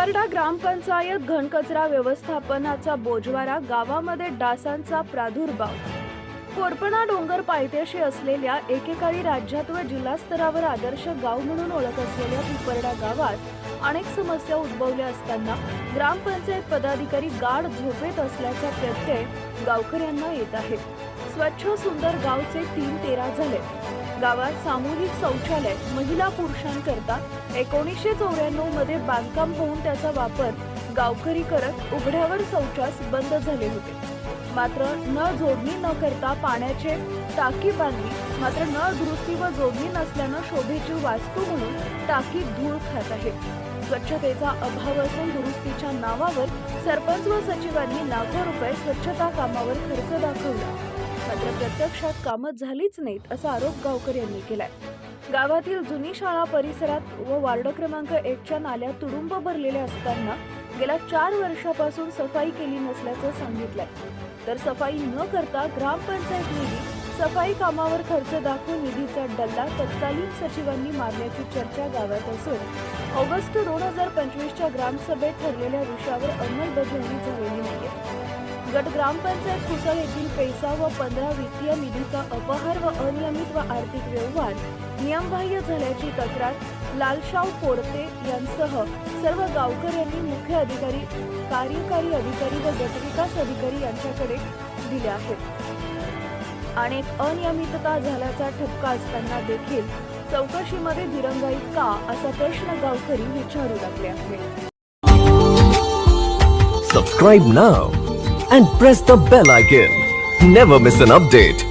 पिंपरडा ग्रामपंचायत घनकचरा व्यवस्थापनाचा बोजवारा गावामध्ये डासांचा प्रादुर्भाव। कोरपणा डोंगर पायथ्याशी असलेल्या एकेकाळी राज्यात व जिल्हा स्तरावर आदर्श गाव म्हणून ओळख असलेल्या पिंपरडा गावात अनेक समस्या उद्भवल्या असताना ग्रामपंचायत पदाधिकारी गाढ झोपेत असल्याचा प्रत्यय गावकऱ्यांना येत आहे। स्वच्छ सुंदर गावचे 3-13 झाले। गावात सामूहिक शौचालय महिला पुरुषांकरता 1994 मध्ये बांधकाम होऊन त्याचा वापर गावकरी करत उघड्यावर शौचास बंद झाले होते। मात्र नळ जोडणी न करता पाण्याचे टाकी बांधली, मात्र नळ दुरुस्ती व जोडणी नसल्याने शोभेची वास्तू म्हणून टाकी धूळ खात आहे। स्वच्छतेचा अभाव असून दुरुस्तीच्या नावावर सरपंच व सचिवांनी लाखो रुपये स्वच्छता कामावर खर्च दाखवला, मात्र प्रत्यक्षात कामं झालीच नाहीत असा आरोप गावकऱ्यांनी केलाय। गावातील जुनी शाळा परिसरात व वार्ड क्रमांक 1 च्या नाल्या तुडुंब भरलेल्या असताना गेल्या 4 वर्षापासून सफाई केली नसल्याचं सांगितलंय। तर सफाई न करता ग्रामपंचायत निधी सफाई कामावर खर्च दाखवून निधीचा डल्ला तत्कालीन सचिवांनी मारल्याची चर्चा गावात असून ऑगस्ट 2025 च्या ग्रामसभेत ठरलेल्या विषयावर अंमलबजावणी झालेली नाहीये। गट ग्रामपंचायत कुसळ येथील पैसा व 15 वित्तीय निधीचा अपहार व अनियमित व आर्थिक व्यवहार नियमबाह्य झाल्याची तक्रार लालशाव पोरते यांसह सर्व गावकऱ्यांनी मुख्य अधिकारी, कार्यकारी अधिकारी व गटविकास अधिकारी यांच्याकडे दिले आहेत। अनेक अनियमितता झाल्याचा ठपका असताना देखील चौकशीमध्ये दिरंगाई का असा प्रश्न गावकरी विचारू लागले आहेत। Subscribe now and press the bell icon. Never miss an update.